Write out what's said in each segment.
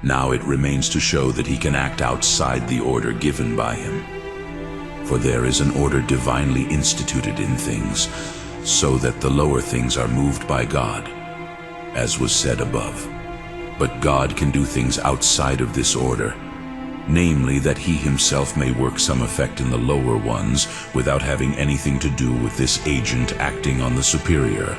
Now it remains to show that he can act outside the order given by him. For there is an order divinely instituted in things, so that the lower things are moved by God, as was said above. But God can do things outside of this order, namely that he himself may work some effect in the lower ones without having anything to do with this agent acting on the superior.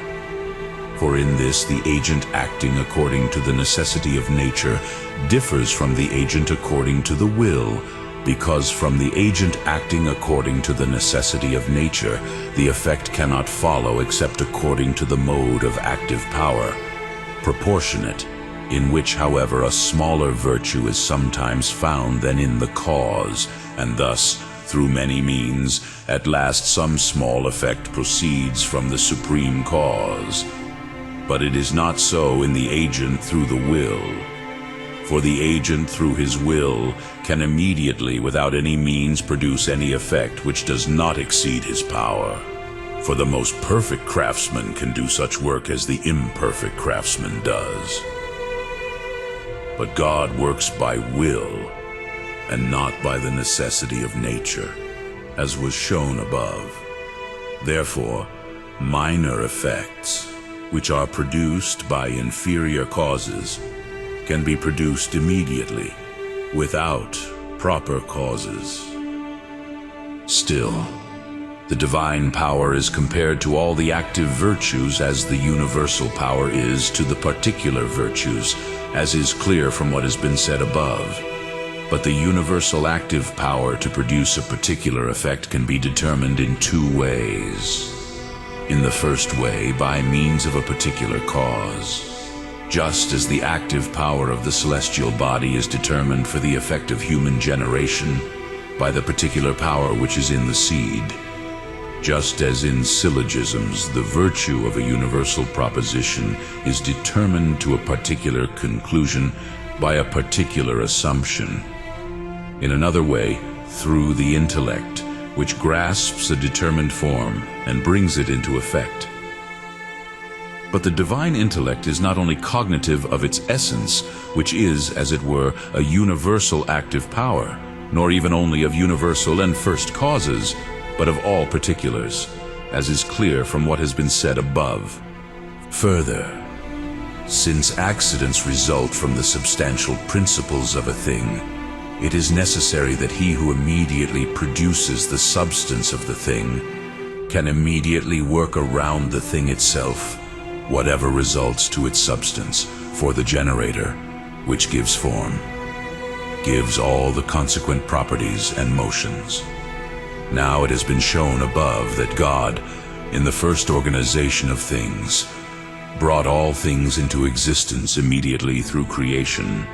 For in this the agent acting according to the necessity of nature differs from the agent according to the will, because from the agent acting according to the necessity of nature, the effect cannot follow except according to the mode of active power, proportionate, in which, however, a smaller virtue is sometimes found than in the cause, and thus, through many means, at last some small effect proceeds from the supreme cause. But it is not so in the agent through the will. For the agent through his will can immediately, without any means, produce any effect which does not exceed his power. For the most perfect craftsman can do such work as the imperfect craftsman does. But God works by will, and not by the necessity of nature, as was shown above. Therefore, minor effects, which are produced by inferior causes, can be produced immediately, without proper causes. Still, the divine power is compared to all the active virtues as the universal power is to the particular virtues, as is clear from what has been said above. But the universal active power to produce a particular effect can be determined in two ways. In the first way, by means of a particular cause. Just as the active power of the celestial body is determined for the effect of human generation by the particular power which is in the seed. Just as in syllogisms, the virtue of a universal proposition is determined to a particular conclusion by a particular assumption. In another way, through the intellect, which grasps a determined form and brings it into effect. But the divine intellect is not only cognitive of its essence, which is, as it were, a universal active power, nor even only of universal and first causes, but of all particulars, as is clear from what has been said above. Further, since accidents result from the substantial principles of a thing, it is necessary that he who immediately produces the substance of the thing can immediately work around the thing itself, whatever results to its substance, for the generator, which gives form, gives all the consequent properties and motions. Now it has been shown above that God, in the first organization of things, brought all things into existence immediately through creation.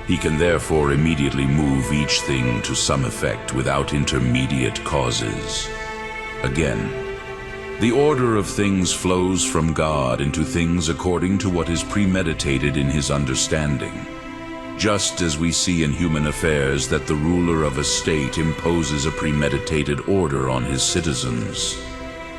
He can therefore immediately move each thing to some effect without intermediate causes. Again, the order of things flows from God into things according to what is premeditated in his understanding. Just as we see in human affairs that the ruler of a state imposes a premeditated order on his citizens.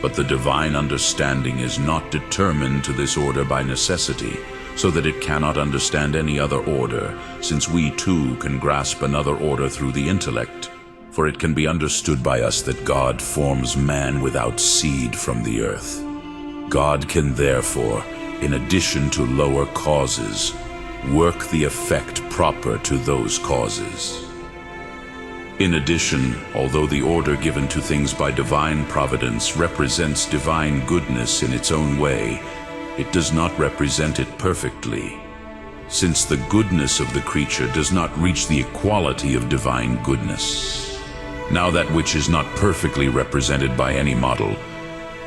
But the divine understanding is not determined to this order by necessity, so that it cannot understand any other order, since we too can grasp another order through the intellect. For it can be understood by us that God forms man without seed from the earth. God can therefore, in addition to lower causes, work the effect proper to those causes. In addition, although the order given to things by divine providence represents divine goodness in its own way, it does not represent it perfectly, since the goodness of the creature does not reach the equality of divine goodness. Now that which is not perfectly represented by any model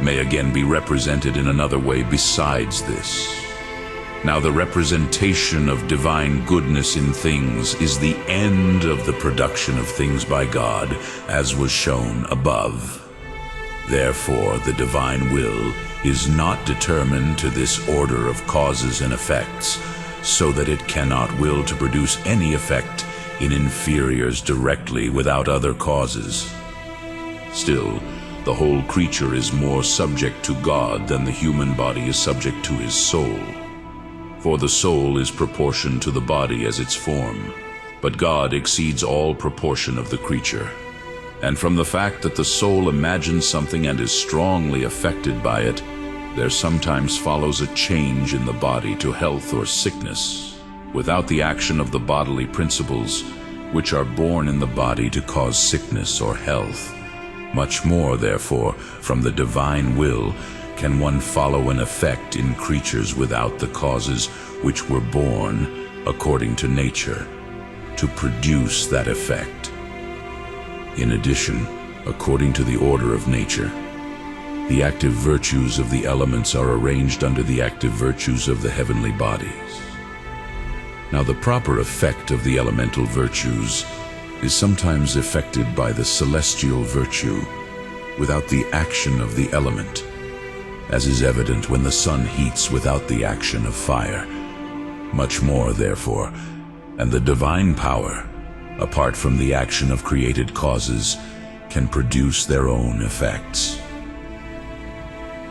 may again be represented in another way besides this. Now the representation of divine goodness in things is the end of the production of things by God, as was shown above. Therefore, the divine will is not determined to this order of causes and effects, so that it cannot will to produce any effect in inferiors directly without other causes. Still, the whole creature is more subject to God than the human body is subject to his soul. For the soul is proportioned to the body as its form, but God exceeds all proportion of the creature. And from the fact that the soul imagines something and is strongly affected by it, there sometimes follows a change in the body to health or sickness, without the action of the bodily principles, which are born in the body to cause sickness or health. Much more, therefore, from the divine will can one follow an effect in creatures without the causes which were born, according to nature, to produce that effect. In addition, according to the order of nature, the active virtues of the elements are arranged under the active virtues of the heavenly bodies. Now, the proper effect of the elemental virtues is sometimes effected by the celestial virtue without the action of the element, as is evident when the sun heats without the action of fire. Much more, therefore, and the divine power, apart from the action of created causes, can produce their own effects.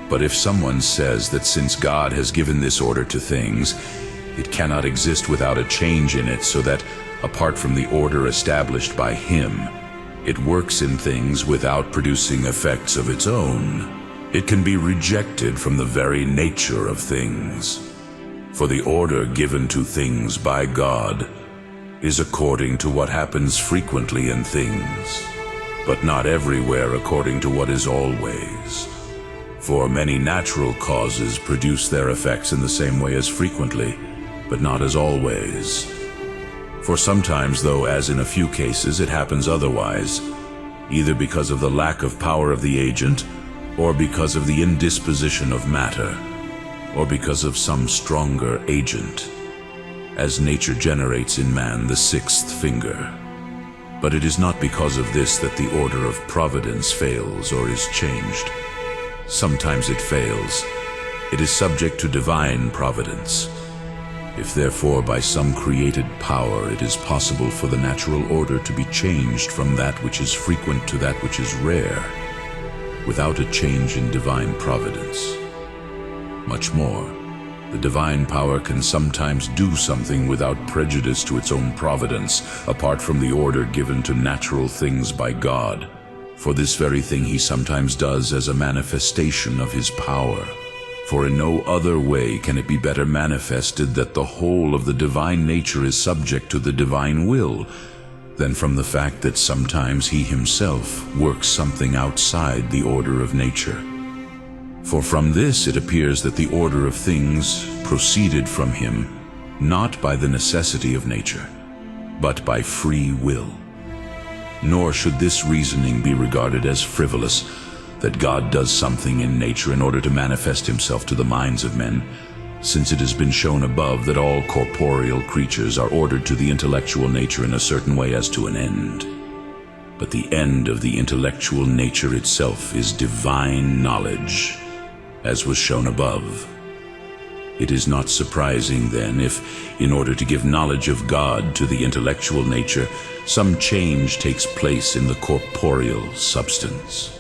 But if someone says that since God has given this order to things, it cannot exist without a change in it, so that, apart from the order established by Him, it works in things without producing effects of its own, it can be rejected from the very nature of things. For the order given to things by God is according to what happens frequently in things, but not everywhere according to what is always. For many natural causes produce their effects in the same way as frequently, but not as always. For sometimes, though, as in a few cases, it happens otherwise, either because of the lack of power of the agent, or because of the indisposition of matter, or because of some stronger agent, as nature generates in man the sixth finger. But it is not because of this that the order of providence fails or is changed. Sometimes it fails. It is subject to divine providence. If therefore by some created power it is possible for the natural order to be changed from that which is frequent to that which is rare, without a change in divine providence, much more, the divine power can sometimes do something without prejudice to its own providence, apart from the order given to natural things by God. For this very thing He sometimes does as a manifestation of His power. For in no other way can it be better manifested that the whole of the divine nature is subject to the divine will, than from the fact that sometimes He Himself works something outside the order of nature. For from this it appears that the order of things proceeded from Him, not by the necessity of nature, but by free will. Nor should this reasoning be regarded as frivolous, that God does something in nature in order to manifest Himself to the minds of men, since it has been shown above that all corporeal creatures are ordered to the intellectual nature in a certain way as to an end. But the end of the intellectual nature itself is divine knowledge, as was shown above. It is not surprising, then, if, in order to give knowledge of God to the intellectual nature, some change takes place in the corporeal substance.